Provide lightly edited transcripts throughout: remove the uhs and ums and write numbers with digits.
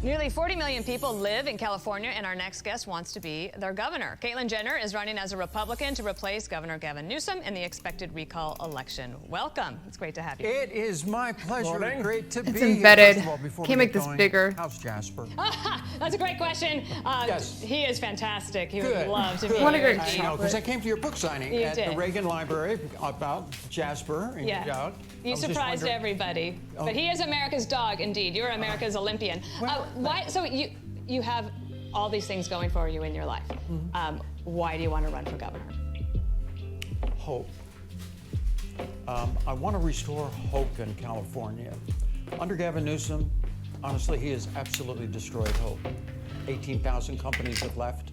Nearly 40 million people live in California, and our next guest wants to be their governor. Caitlyn Jenner is running as a Republican to replace Governor Gavin Newsom in the expected recall election. Welcome. It's great to have you. It is my pleasure. Morning. Great to be It's here. embedded. First of all, before Can't we make get this going, bigger. How's Jasper? That's a great question. Yes. He is fantastic. He would Good. love to be What a here. great I know, because I came to your book signing You at did. the Reagan Library about Jasper. And Yeah. I You was just surprised wondering- everybody. Oh. But he is America's dog, indeed. You're America's Olympian. Why? So you have all these things going for you in your life. Why do you want to run for governor? Hope. I want to restore hope in California. Under Gavin Newsom, honestly, he has absolutely destroyed hope. 18,000 companies have left.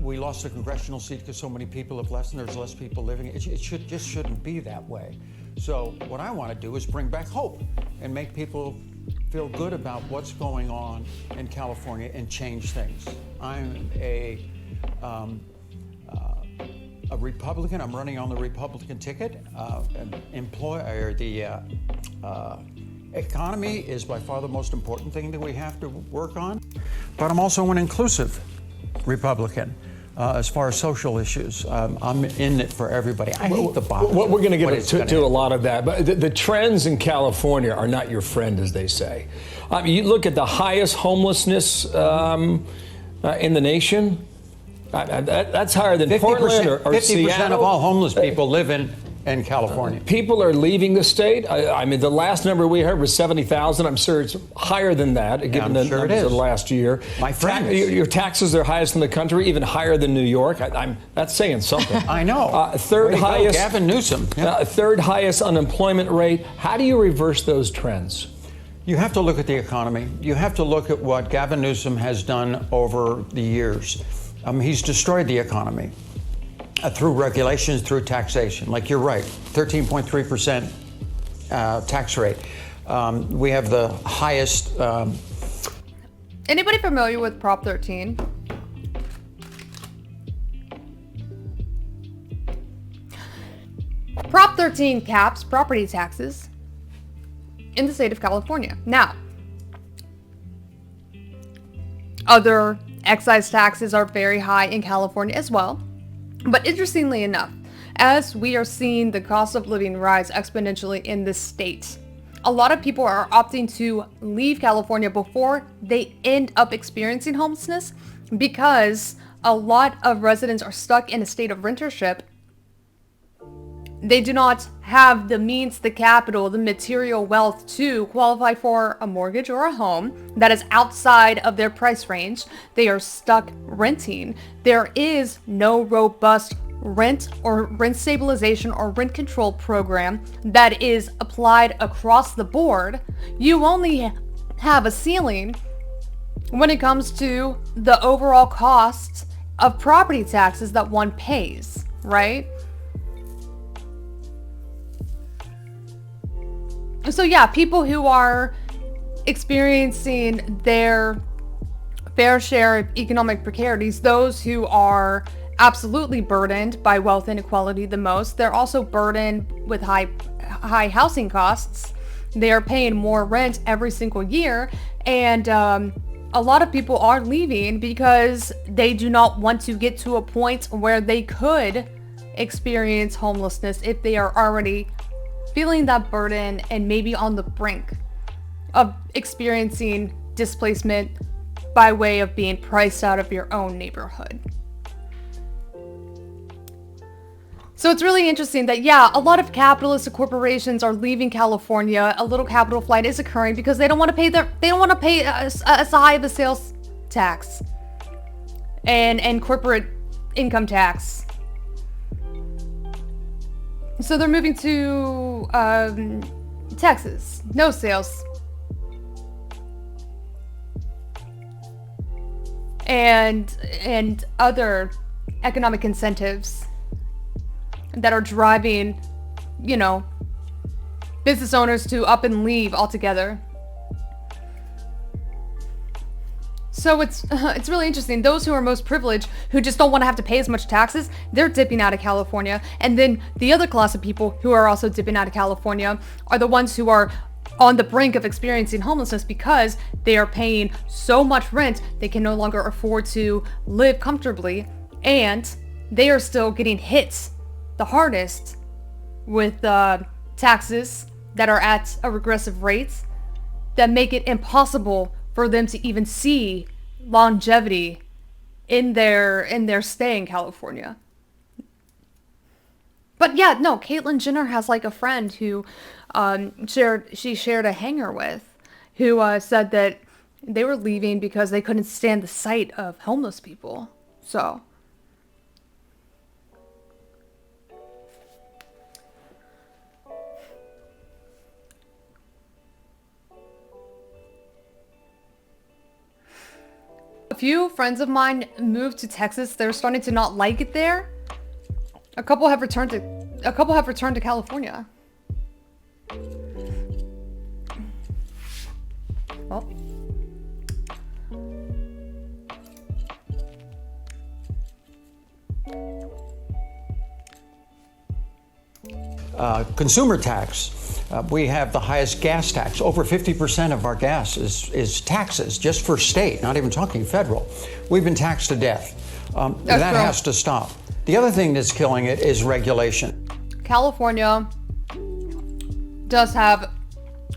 We lost a congressional seat because so many people have left and there's less people living. It just shouldn't be that way. So what I want to do is bring back hope and make people feel good about what's going on in California and change things. I'm a Republican. I'm running on the Republican ticket. The economy is by far the most important thing that we have to work on. But I'm also an inclusive Republican. As far as social issues, I'm in it for everybody. I hate the bottom. We're going to get What to a lot of that, but the trends in California are not your friend, as they say. I mean, you look at the highest homelessness in the nation. That's higher than Portland or 50% Seattle. of all homeless people live in California. People are leaving the state. I mean, the last number we heard was 70,000. I'm sure it's higher than that, given the sure it numbers of is. last year. My friends. Your taxes are highest in the country, even higher than New York. That's saying something. I know. Third Way to go, highest. Gavin Newsom. Yeah. Third highest unemployment rate. How do you reverse those trends? You have to look at the economy. You have to look at what Gavin Newsom has done over the years. He's destroyed the economy through regulations, through taxation. Like you're right, 13.3% tax rate. We have the highest. Anybody familiar with Prop 13? Prop 13 caps property taxes in the state of California. Now, other excise taxes are very high in California as well. But interestingly enough, as we are seeing the cost of living rise exponentially in this state, a lot of people are opting to leave California before they end up experiencing homelessness because a lot of residents are stuck in a state of rentership. They do not have the means, the capital, the material wealth to qualify for a mortgage or a home that is outside of their price range. They are stuck renting. There is no robust rent or rent stabilization or rent control program that is applied across the board. You only have a ceiling when it comes to the overall cost of property taxes that one pays, right? So yeah, people who are experiencing their fair share of economic precarities, those who are absolutely burdened by wealth inequality the most, they're also burdened with high housing costs. They are paying more rent every single year, and a lot of people are leaving because they do not want to get to a point where they could experience homelessness if they are already feeling that burden and maybe on the brink of experiencing displacement by way of being priced out of your own neighborhood. So it's really interesting that, yeah, a lot of capitalist corporations are leaving California. A little capital flight is occurring because they don't want to pay as high of a sales tax and corporate income tax. So they're moving to Texas, no sales. And other economic incentives that are driving, business owners to up and leave altogether. So it's really interesting. Those who are most privileged, who just don't want to have to pay as much taxes, they're dipping out of California. And then the other class of people who are also dipping out of California are the ones who are on the brink of experiencing homelessness because they are paying so much rent they can no longer afford to live comfortably, and they are still getting hit the hardest with taxes that are at a regressive rate that make it impossible for them to even see longevity in their stay in California. But yeah, no, Caitlyn Jenner has like a friend who shared a hangar with, who said that they were leaving because they couldn't stand the sight of homeless people. So a few friends of mine moved to Texas. They're starting to not like it there. A couple have returned to California. Well. Consumer tax. We have the highest gas tax. Over 50% of our gas is taxes, just for state, not even talking federal. We've been taxed to death. That has to stop. The other thing that's killing it is regulation. California does have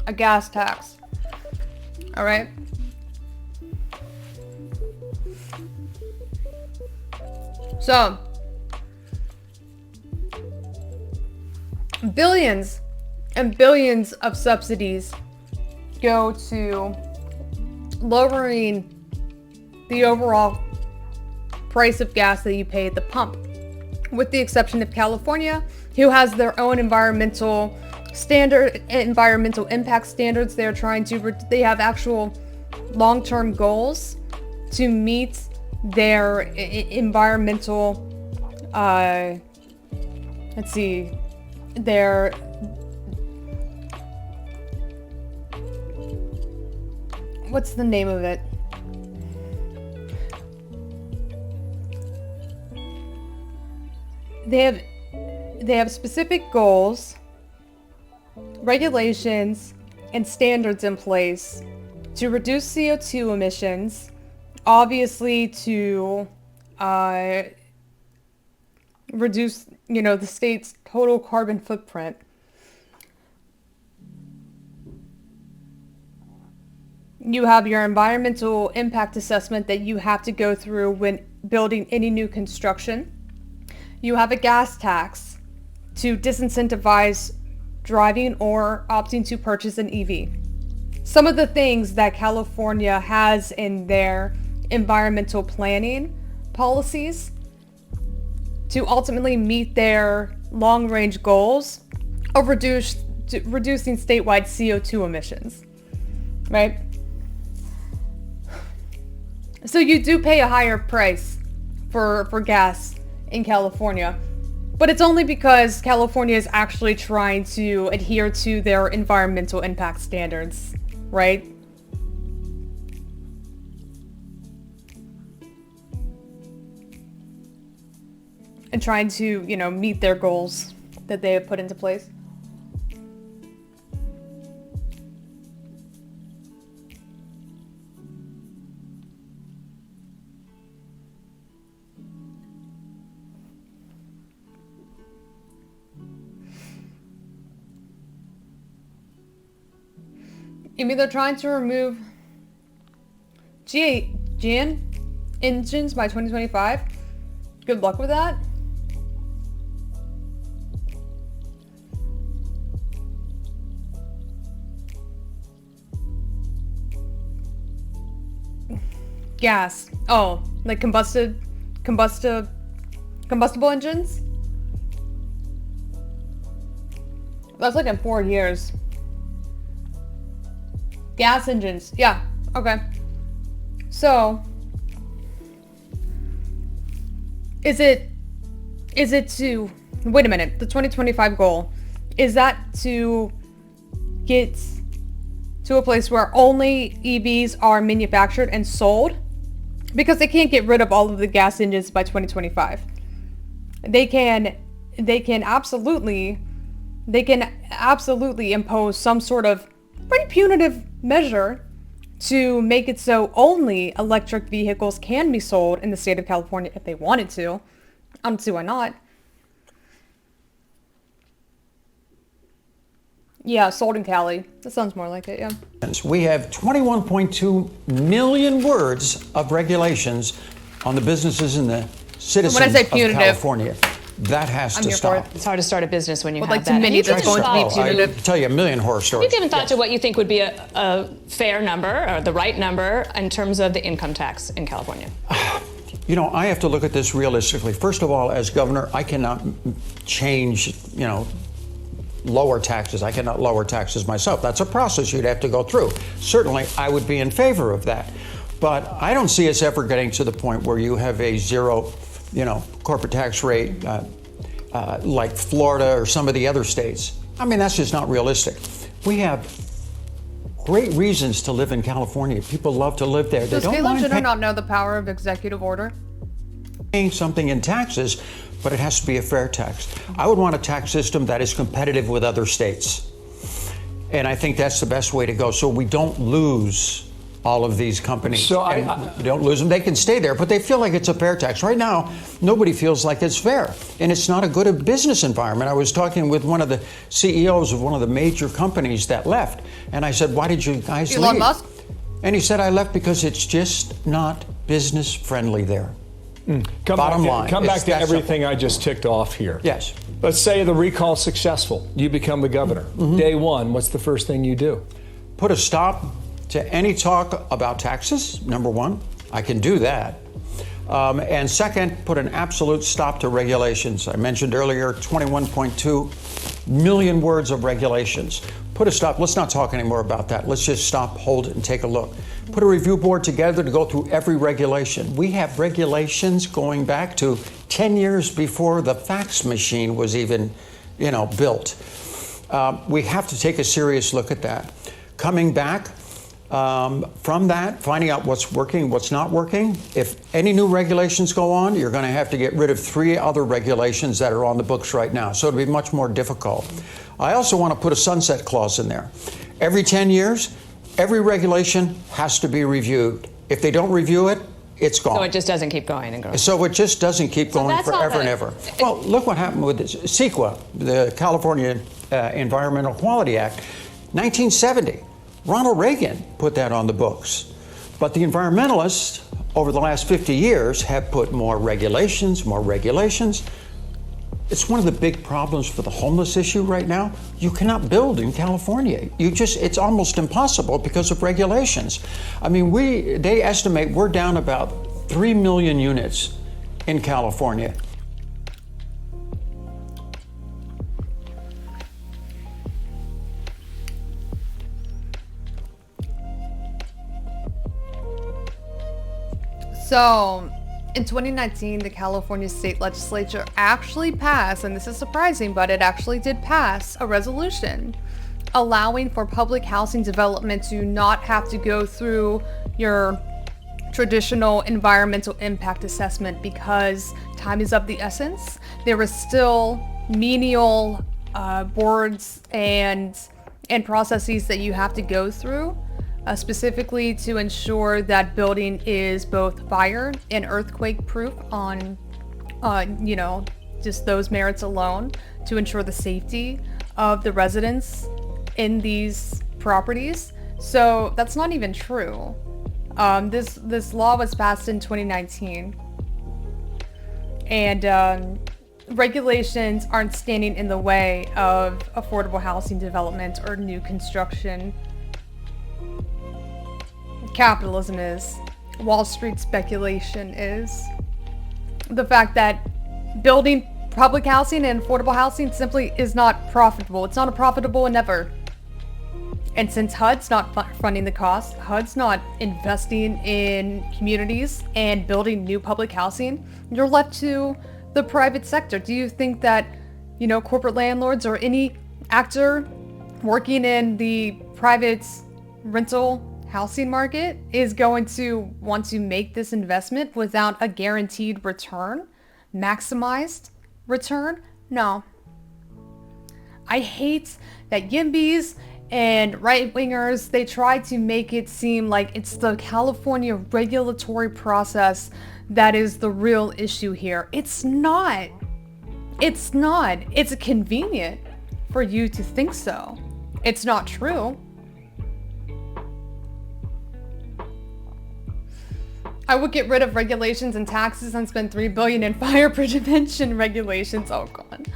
a gas tax. All right. So, billions and billions of subsidies go to lowering the overall price of gas that you pay at the pump, with the exception of California, who has their own environmental impact standards. They're trying to, they have actual long-term goals to meet their environmental, their what's the name of it? They have specific goals, regulations, and standards in place to reduce CO2 emissions, obviously to reduce, the state's total carbon footprint. You have your environmental impact assessment that you have to go through when building any new construction. You have a gas tax to disincentivize driving or opting to purchase an EV. Some of the things that California has in their environmental planning policies to ultimately meet their long-range goals of reducing statewide CO2 emissions, right? So you do pay a higher price for gas in California, but it's only because California is actually trying to adhere to their environmental impact standards, right? And trying to, meet their goals that they have put into place. They're trying to remove GN engines by 2025. Good luck with that. Gas. Oh, like combustible engines? That's like in 4 years. Gas engines. Yeah. Okay. So, is it to, wait a minute, the 2025 goal, is that to get to a place where only EVs are manufactured and sold? Because they can't get rid of all of the gas engines by 2025. They can absolutely impose some sort of pretty punitive measure to make it so only electric vehicles can be sold in the state of California if they wanted to. I don't see why not. Yeah, sold in Cali. That sounds more like it, yeah. We have 21.2 million words of regulations on the businesses and the citizens when I say of punitive, California. That has to here for stop. it. It's hard to start a business when you With have like that. too many that's going to be I punitive. can tell you a million horror stories. Have you given thought to what you think would be a fair number or the right number in terms of the income tax in California? You know, I have to look at this realistically. First of all, as governor, I cannot change, lower taxes. I cannot lower taxes myself. That's a process you'd have to go through. Certainly, I would be in favor of that. But I don't see us ever getting to the point where you have a zero, corporate tax rate like Florida or some of the other states. I mean, that's just not realistic. We have great reasons to live in California. People love to live there. Does Caitlyn Jenner not know the power of executive order? Paying something in taxes, but it has to be a fair tax. I would want a tax system that is competitive with other states. And I think that's the best way to go, so we don't lose all of these companies. So we don't lose them. They can stay there, but they feel like it's a fair tax. Right now, nobody feels like it's fair, and it's not a good business environment. I was talking with one of the CEOs of one of the major companies that left, and I said, why did you guys leave? Elon Musk? And he said, I left because it's just not business friendly there. Bottom line. Come back It's to that everything simple. I just ticked off here. Yes. Let's say the recall's successful. You become the governor. Day one, what's the first thing you do? Put a stop to any talk about taxes, number one. I can do that. And second, put an absolute stop to regulations. I mentioned earlier 21.2 million words of regulations. Put a stop. Let's not talk anymore about that. Let's just stop, hold it, and take a look. Put a review board together to go through every regulation. We have regulations going back to 10 years before the fax machine was even, built. We have to take a serious look at that. Coming back from that, finding out what's working, what's not working. If any new regulations go on, you're going to have to get rid of 3 other regulations that are on the books right now. So it'll be much more difficult. I also want to put a sunset clause in there. Every 10 years, every regulation has to be reviewed. If they don't review it, it's gone. So it just doesn't keep going and going. So it just doesn't keep going that's all forever and ever. Well, look what happened with this. CEQA, the California Environmental Quality Act, 1970. Ronald Reagan put that on the books. But the environmentalists over the last 50 years have put more regulations. It's one of the big problems for the homeless issue right now. You cannot build in California. It's almost impossible because of regulations. I mean, they estimate we're down about 3 million units in California. So, in 2019, the California state legislature actually passed, and this is surprising, but it actually did pass a resolution allowing for public housing development to not have to go through your traditional environmental impact assessment because time is of the essence. There was still menial boards and processes that you have to go through. Specifically to ensure that building is both fire and earthquake proof on, just those merits alone to ensure the safety of the residents in these properties. So that's not even true. This law was passed in 2019, and regulations aren't standing in the way of affordable housing development or new construction. Capitalism is. Wall Street speculation is. The fact that building public housing and affordable housing simply is not profitable. It's not a profitable endeavor. And since HUD's not funding the cost, HUD's not investing in communities and building new public housing, you're left to the private sector. Do you think that, corporate landlords or any actor working in the private rental housing market is going to want to make this investment without a guaranteed return? Maximized return? No. I hate that YIMBYs and right-wingers, they try to make it seem like it's the California regulatory process that is the real issue here. It's not. It's not. It's convenient for you to think so. It's not true. I would get rid of regulations and taxes and spend $3 billion in fire prevention regulations. Oh God.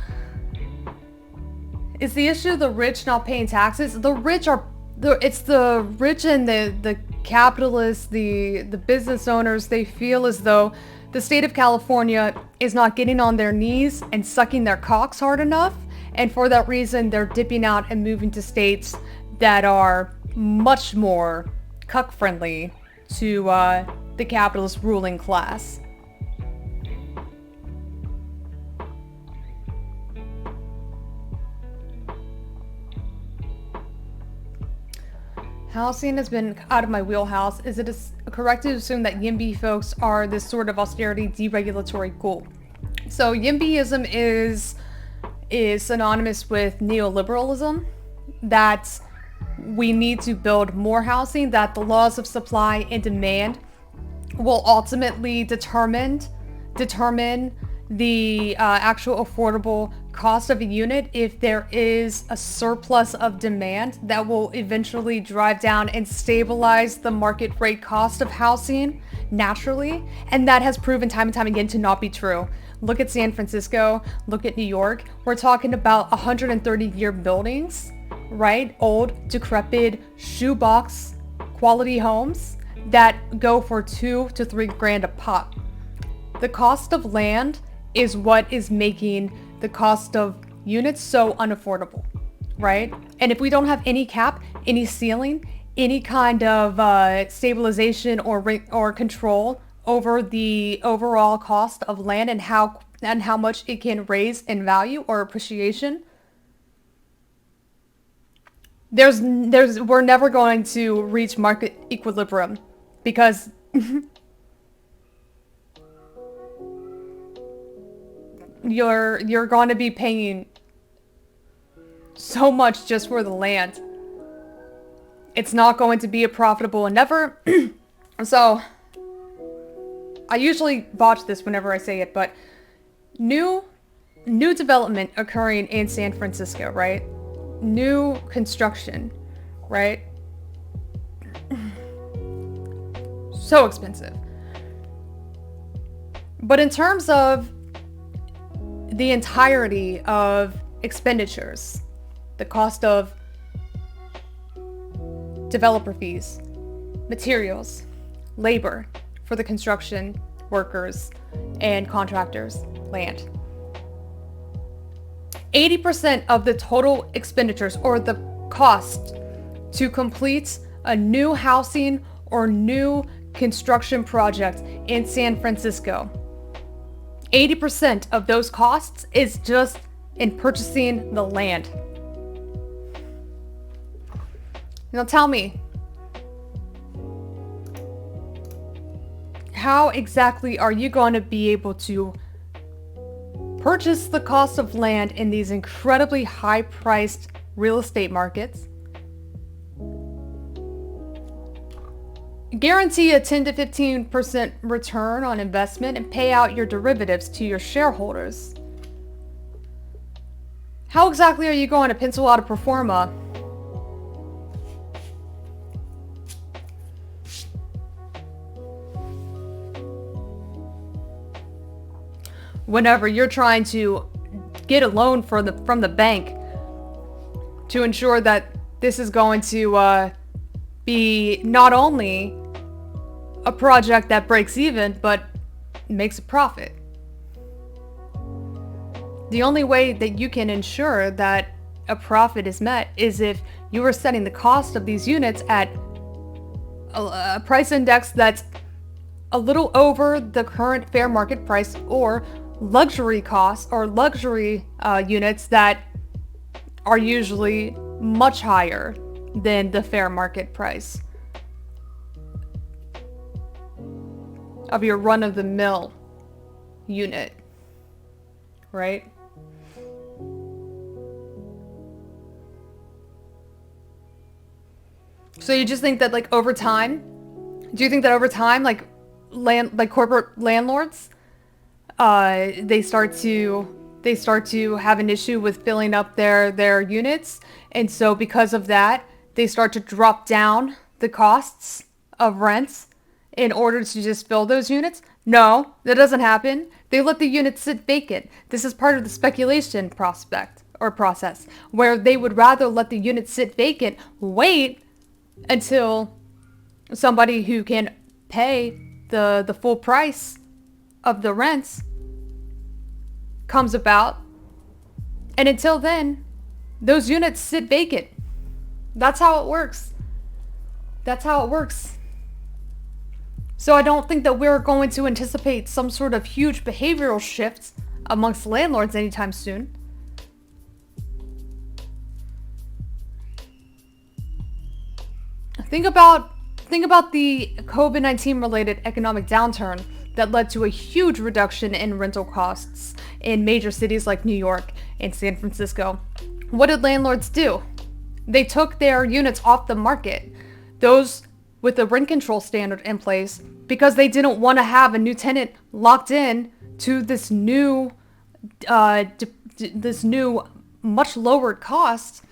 Is the issue the rich not paying taxes? The rich are, it's the rich and the capitalists, the business owners. They feel as though the state of California is not getting on their knees and sucking their cocks hard enough. And for that reason, they're dipping out and moving to states that are much more cuck friendly to the capitalist ruling class. Housing has been out of my wheelhouse. Is it correct to assume that YIMBY folks are this sort of austerity deregulatory ghoul? So YIMBYism is synonymous with neoliberalism, that we need to build more housing, that the laws of supply and demand will ultimately determine the actual affordable cost of a unit. If there is a surplus of demand, that will eventually drive down and stabilize the market rate cost of housing naturally. And that has proven time and time again to not be true. Look at San Francisco, look at New York. We're talking about 130-year buildings, right? Old, decrepit, shoebox quality homes that go for $2,000 to $3,000 a pop. The cost of land is what is making the cost of units so unaffordable, right? And if we don't have any cap, any ceiling, any kind of stabilization or control over the overall cost of land and how much it can raise in value or appreciation, we're never going to reach market equilibrium, because you're going to be paying so much just for the land. It's not going to be a profitable endeavor. So I usually botch this whenever I say it, but new development occurring in San Francisco, right? New construction, right? So expensive. But in terms of the entirety of expenditures, the cost of developer fees, materials, labor for the construction workers and contractors, land. 80% of the total expenditures, or the cost to complete a new housing or new construction project in San Francisco, 80% of those costs is just in purchasing the land. Now tell me, how exactly are you going to be able to purchase the cost of land in these incredibly high-priced real estate markets, guarantee a 10 to 15% return on investment, and pay out your derivatives to your shareholders? How exactly are you going to pencil out a pro forma whenever you're trying to get a loan from the bank to ensure that this is going to be not only a project that breaks even, but makes a profit? The only way that you can ensure that a profit is met is if you are setting the cost of these units at a price index that's a little over the current fair market price, or luxury costs or luxury units that are usually much higher than the fair market price of your run-of-the-mill unit, right? So you just think that like over time, do you think that over time, like corporate landlords, they start to have an issue with filling up their units, and so because of that, they start to drop down the costs of rents in order to just fill those units? No, that doesn't happen. They let the units sit vacant. This is part of the speculation prospect or process, where they would rather let the units sit vacant, wait until somebody who can pay the full price of the rents comes about, and until then, those units sit vacant. That's how it works. That's how it works. So I don't think that we're going to anticipate some sort of huge behavioral shifts amongst landlords anytime soon. Think about the COVID-19 related economic downturn that led to a huge reduction in rental costs in major cities like New York and San Francisco. What did landlords do? They took their units off the market, those with a rent control standard in place, because they didn't want to have a new tenant locked in to this new much lowered cost,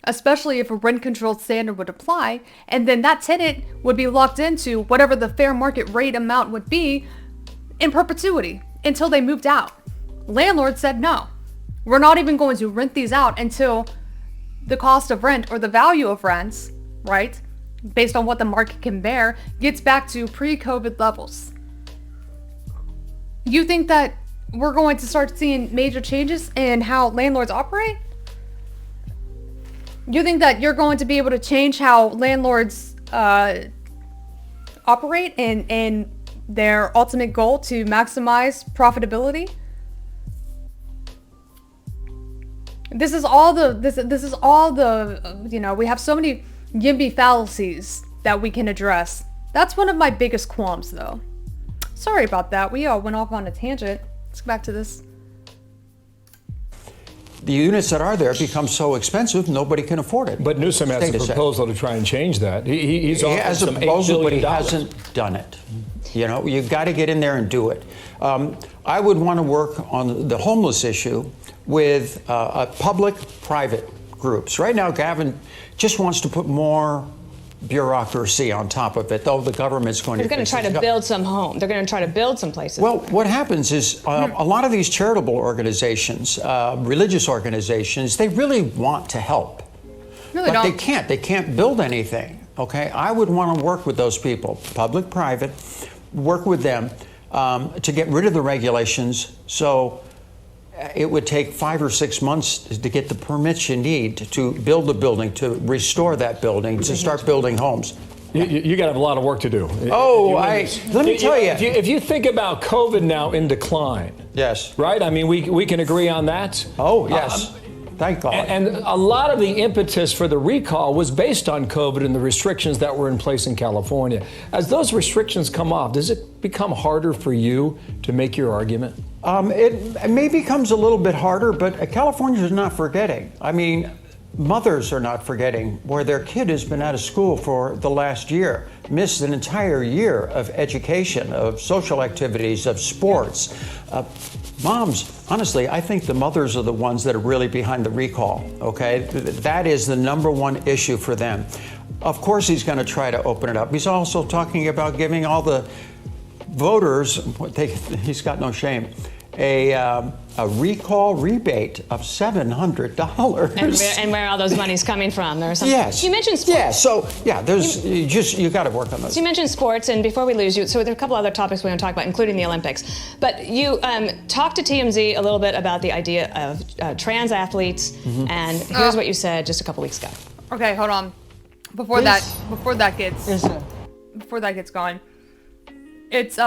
especially if a rent control standard would apply, and then that tenant would be locked into whatever the fair market rate amount would be in perpetuity until they moved out. Landlords said, no, we're not even going to rent these out until the cost of rent or the value of rents, right, based on what the market can bear, gets back to pre-COVID levels. You think that we're going to start seeing major changes in how landlords operate? You think that you're going to be able to change how landlords operate and their ultimate goal to maximize profitability? This is all the we have so many YIMBY fallacies that we can address. That's one of my biggest qualms, though. Sorry about that. We all went off on a tangent. Let's go back to this. The units that are there become so expensive, nobody can afford it. But Newsom has a proposal to try and change that. He has a proposal, but he hasn't done it. You know, you've got to get in there and do it. I would want to work on the homeless issue with public-private groups. Right now, Gavin just wants to put more bureaucracy on top of it, though the government's going to... They're going to try to build some home. They're going to try to build some places. Well, what happens is a lot of these charitable organizations, religious organizations, they really want to help. Really but don't. they can't. They can't build anything, okay? I would want to work with those people, public, private, work with them to get rid of the regulations so it would take 5 or 6 months to get the permits you need to build the building, to restore that building, to start building homes. You got to have a lot of work to do. Oh, let me tell you. If you think about COVID now in decline. Yes. Right? I mean, we can agree on that. Oh, yes. Thank God. And a lot of the impetus for the recall was based on COVID and the restrictions that were in place in California. As those restrictions come off, does it become harder for you to make your argument? It maybe becomes a little bit harder, but California is not forgetting. I mean, mothers are not forgetting where their kid has been out of school for the last year, missed an entire year of education, of social activities, of sports. Moms, honestly, I think the mothers are the ones that are really behind the recall, okay? That is the #1 issue for them. Of course, he's going to try to open it up. He's also talking about giving all the voters, he's got no shame, a recall rebate of $700. And where all those money's coming from? There are some. Yes. You mentioned sports. Yeah. So you got to work on those. So you mentioned sports, and before we lose you, so there are a couple other topics we want to talk about, including the Olympics. But you talked to TMZ a little bit about the idea of trans athletes, and here's what you said just a couple weeks ago. Okay, hold on. Before that gets going, it's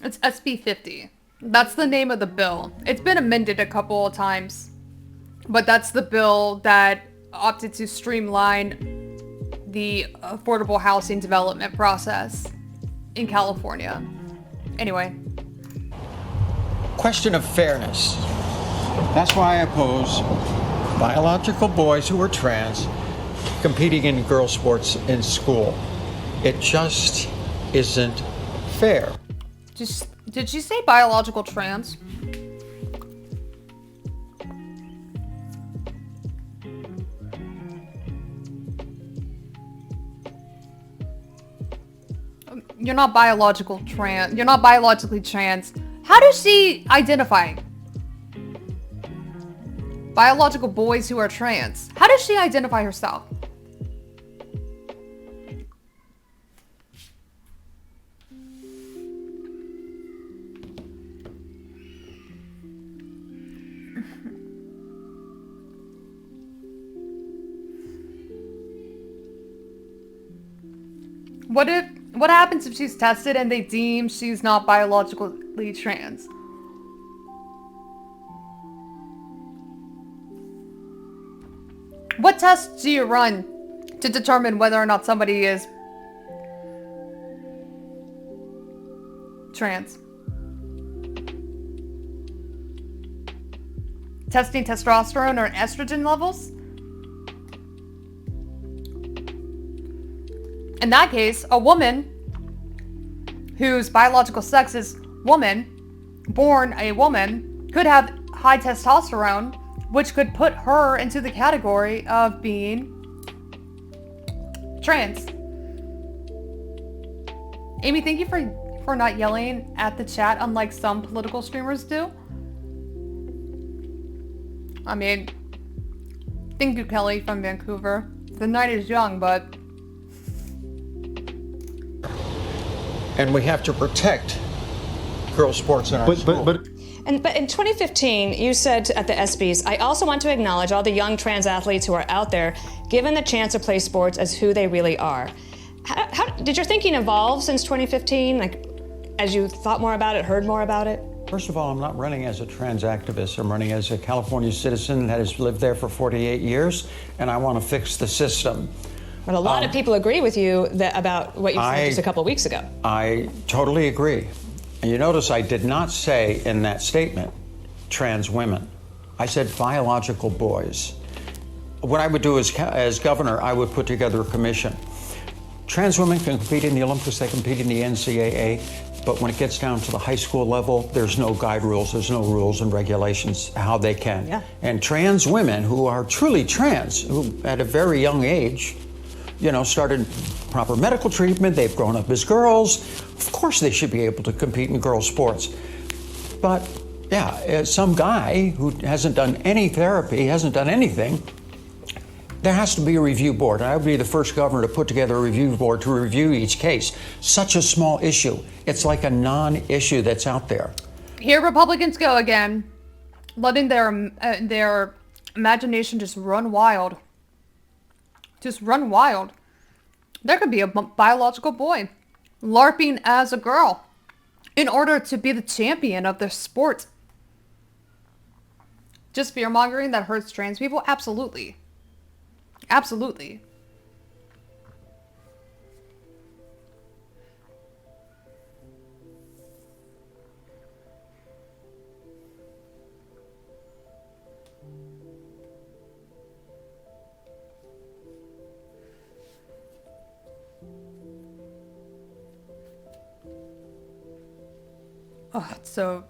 It's SB 50. That's the name of the bill. It's been amended a couple of times, but that's the bill that opted to streamline the affordable housing development process in California. Anyway. Question of fairness. That's why I oppose biological boys who are trans competing in girl sports in school. It just isn't fair. Did she say biological trans? You're not biological trans. You're not biologically trans. How does she identify? Biological boys who are trans. How does she identify herself? What happens if she's tested and they deem she's not biologically trans? What tests do you run to determine whether or not somebody is trans? Testing testosterone or estrogen levels? In that case, a woman whose biological sex is woman, born a woman, could have high testosterone, which could put her into the category of being trans. Amy, thank you for not yelling at the chat, unlike some political streamers do. I mean, thank you, Kelly from Vancouver. The night is young, but... And we have to protect girl sports in our school. But in 2015, you said at the ESPYs, I also want to acknowledge all the young trans athletes who are out there given the chance to play sports as who they really are. How did your thinking evolve since 2015? Like, as you thought more about it, heard more about it? First of all, I'm not running as a trans activist. I'm running as a California citizen that has lived there for 48 years, and I want to fix the system. But a lot of people agree with you about what you said just a couple of weeks ago. I totally agree. And you notice I did not say in that statement trans women. I said biological boys. What I would do as governor, I would put together a commission. Trans women can compete in the Olympics, they compete in the NCAA, but when it gets down to the high school level, there's no guide rules, there's no rules and regulations how they can. Yeah. And trans women who are truly trans, who at a very young age, started proper medical treatment, they've grown up as girls, of course they should be able to compete in girl sports. But yeah, some guy who hasn't done any therapy, hasn't done anything, there has to be a review board. I would be the first governor to put together a review board to review each case. Such a small issue. It's like a non-issue that's out there. Here Republicans go again, letting their imagination just run wild. Just run wild. There could be a biological boy LARPing as a girl in order to be the champion of their sport. Just fear-mongering that hurts trans people? Absolutely. Absolutely. Oh, so...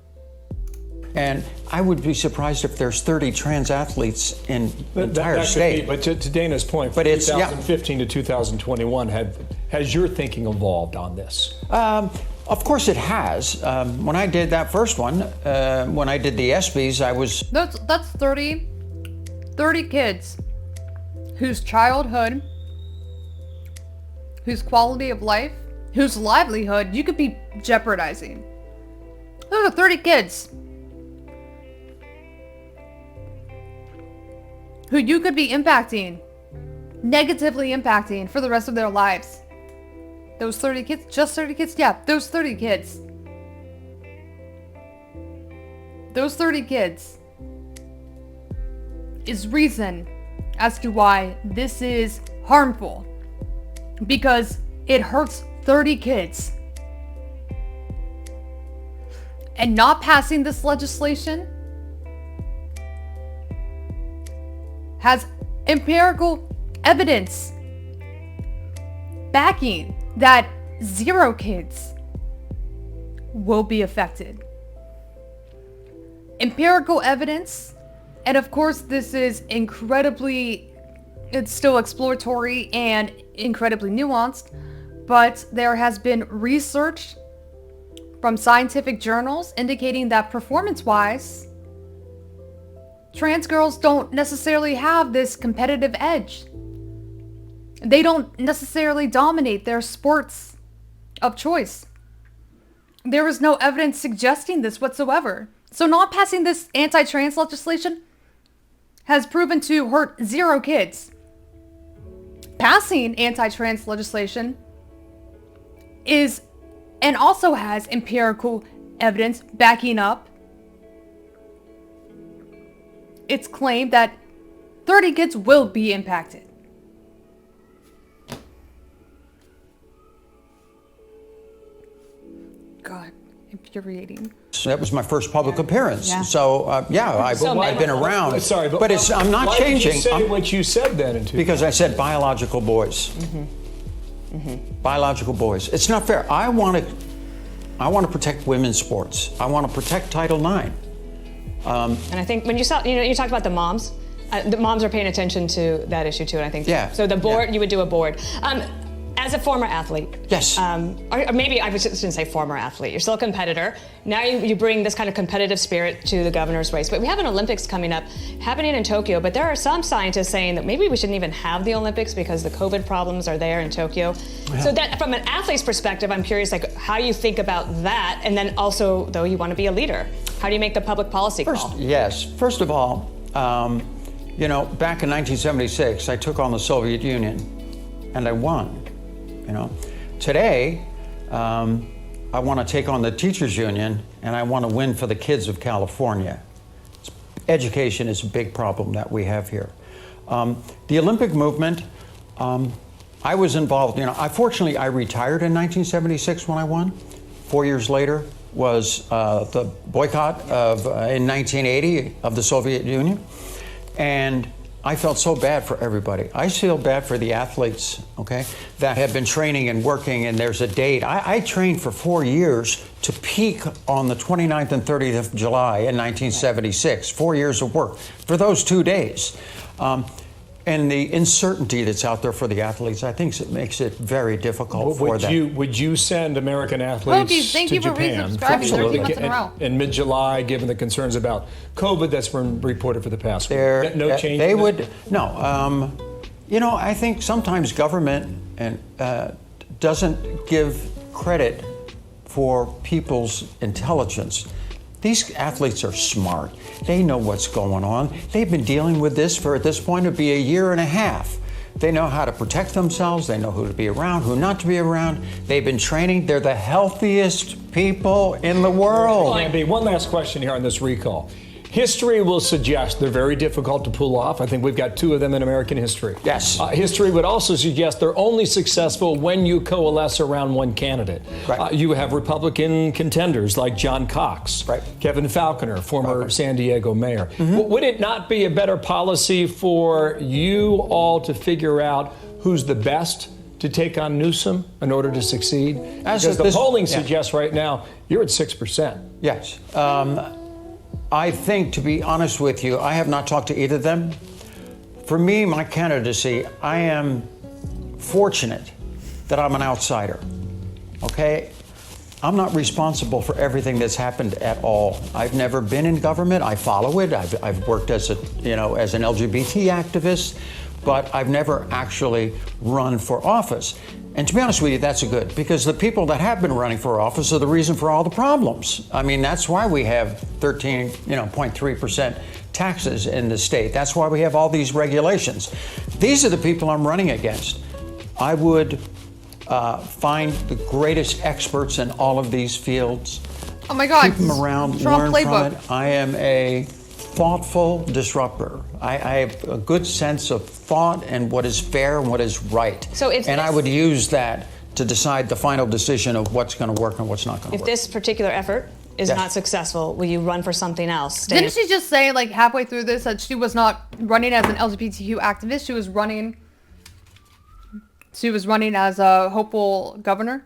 And I would be surprised if there's 30 trans athletes in the entire state. But to Dana's point, from 2015 to 2021, has your thinking evolved on this? Of course it has. When I did that first one, when I did the ESPYs, I was... That's 30 kids whose childhood, whose quality of life, whose livelihood you could be jeopardizing. Those are 30 kids who you could be negatively impacting for the rest of their lives. Those 30 kids, just 30 kids? Yeah, those 30 kids. Those 30 kids is reason as to why this is harmful. Because it hurts 30 kids. And not passing this legislation has empirical evidence backing that 0 kids will be affected. Empirical evidence, and of course this is it's still exploratory and incredibly nuanced, but there has been research from scientific journals indicating that performance-wise, trans girls don't necessarily have this competitive edge. They don't necessarily dominate their sports of choice. There is no evidence suggesting this whatsoever. So not passing this anti-trans legislation has proven to hurt 0 kids. Passing anti-trans legislation is and also has empirical evidence backing up its claim that 30 kids will be impacted. God, infuriating. That was my first public appearance. Yeah. So, I've been around. Sorry, but I'm not why changing. Did you say what you said then? Because I said biological boys. Biological boys. It's not fair. I want to protect women's sports. I want to protect Title IX. And I think when you talked about the moms are paying attention to that issue too, and I think so the board, you would do a board. As a former athlete, yes, or maybe I shouldn't say former athlete. You're still a competitor. Now you bring this kind of competitive spirit to the governor's race. But we have an Olympics coming up, happening in Tokyo. But there are some scientists saying that maybe we shouldn't even have the Olympics because the COVID problems are there in Tokyo. Yeah. So that, from an athlete's perspective, I'm curious, like how you think about that, and then also, though, you want to be a leader. How do you make the public policy call? Yes. First of all, back in 1976, I took on the Soviet Union, and I won. Today, I want to take on the teachers union, and I want to win for the kids of California. Education is a big problem that we have here. The Olympic movement, I was involved. Fortunately, I retired in 1976 when I won. 4 years later was the boycott in 1980 of the Soviet Union, and I felt so bad for everybody. I feel bad for the athletes, that have been training and working, and there's a date. I trained for 4 years to peak on the 29th and 30th of July in 1976. 4 years of work for those 2 days. And the uncertainty that's out there for the athletes, I think it makes it very difficult for them. Would you send American athletes to Japan? In mid-July, given the concerns about COVID that's been reported for the past week? No change? They would, no. I think sometimes government doesn't give credit for people's intelligence. These athletes are smart. They know what's going on. They've been dealing with this for, at this point, it'd be a year and a half. They know how to protect themselves. They know who to be around, who not to be around. They've been training. They're the healthiest people in the world. Amye, one last question here on this recall. History will suggest they're very difficult to pull off. I think we've got 2 of them in American history. Yes. History would also suggest they're only successful when you coalesce around one candidate. Right. You have Republican contenders like John Cox, right. Kevin Faulconer, former San Diego mayor. Would it not be a better policy for you all to figure out who's the best to take on Newsom in order to succeed? Because the polling suggests right now you're at 6%. Yes. I think, to be honest with you, I have not talked to either of them. For me, my candidacy, I am fortunate that I'm an outsider, I'm not responsible for everything that's happened at all. I've never been in government. I follow it. I've worked as an LGBT activist, but I've never actually run for office. And to be honest with you, that's good, because the people that have been running for office are the reason for all the problems. I mean, that's why we have 0.3% taxes in the state. That's why we have all these regulations. These are the people I'm running against. I would find the greatest experts in all of these fields. Oh my God. Keep them around, Trump learn playbook. from it. I am a thoughtful disruptor. I have a good sense of thought and what is fair and what is right. I would use that to decide the final decision of what's going to work and what's not going to work. If this particular effort is Yes. not successful, will you run for something else? Didn't she just say, like, halfway through this that she was not running as an LGBTQ activist? She was running as a hopeful governor?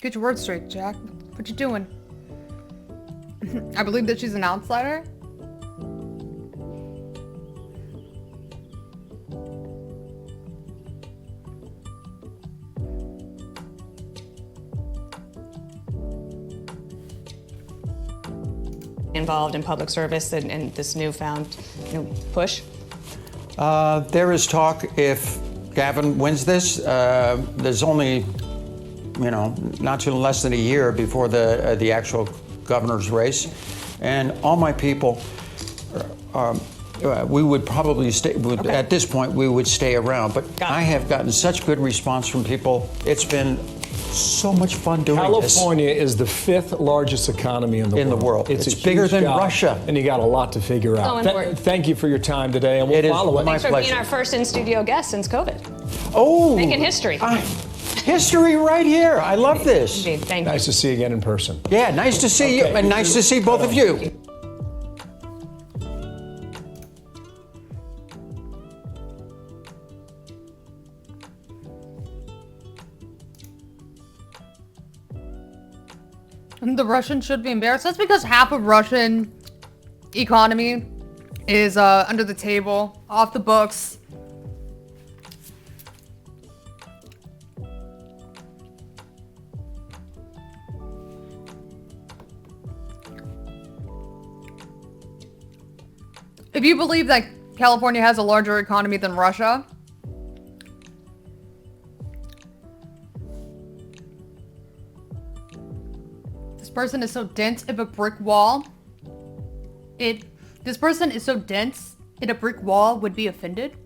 Get your words straight, Jack. What you doing? I believe that she's an outsider. Involved in public service and this newfound push? There is talk if Gavin wins this, there's only, not too less than a year before the actual governor's race. And all my people, we would probably stay, at this point, we would stay around. But I have gotten such good response from people. It's been so much fun doing this. California is the 5th largest economy in the world. It's a bigger huge than job, Russia. And you got a lot to figure out. important. Thank you for your time today, and we'll It is follow it. my Thanks for being pleasure. our first in-studio guest since COVID. Oh, Making history. History right here. I love this. Indeed, thank you. Nice to see you again in person. Yeah, nice to see you, and nice to see both of you. The Russians should be embarrassed. That's because half of Russian economy is under the table, off the books. If you believe that California has a larger economy than Russia, this person is so dense of a brick wall. This person is so dense in a brick wall would be offended.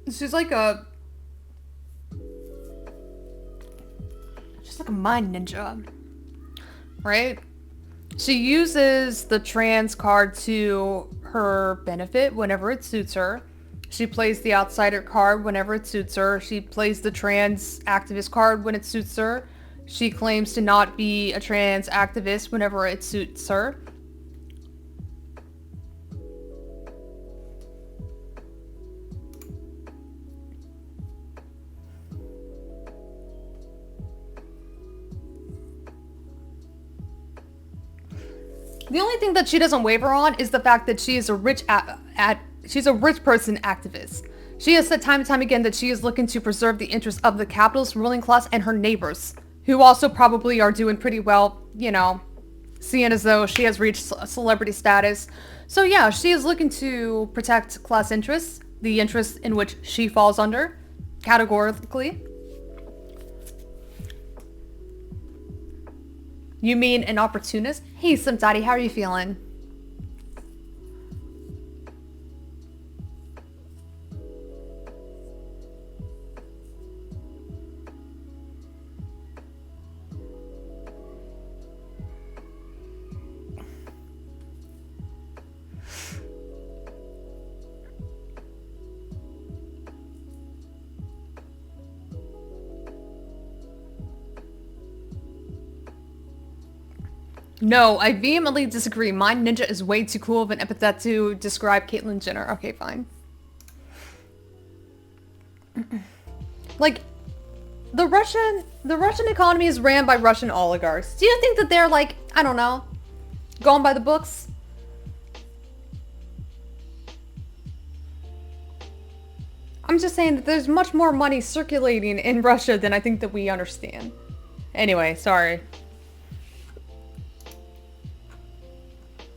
She's like a mind ninja, right? She uses the trans card to her benefit whenever it suits her. She plays the outsider card whenever it suits her. She plays the trans activist card when it suits her. She claims to not be a trans activist whenever it suits her. The only thing that she doesn't waver on is the fact that she is a rich she's a rich person activist. She has said time and time again that she is looking to preserve the interests of the capitalist ruling class and her neighbors, who also probably are doing pretty well, seeing as though she has reached celebrity status. So yeah, she is looking to protect class interests, the interests in which she falls under, categorically. You mean an opportunist? Hey, Sim Daddy, how are you feeling? No, I vehemently disagree. Mind ninja is way too cool of an epithet to describe Caitlyn Jenner. Okay, fine. Like, the Russian economy is ran by Russian oligarchs. Do you think that they're like, I don't know, going by the books? I'm just saying that there's much more money circulating in Russia than I think that we understand. Anyway, sorry.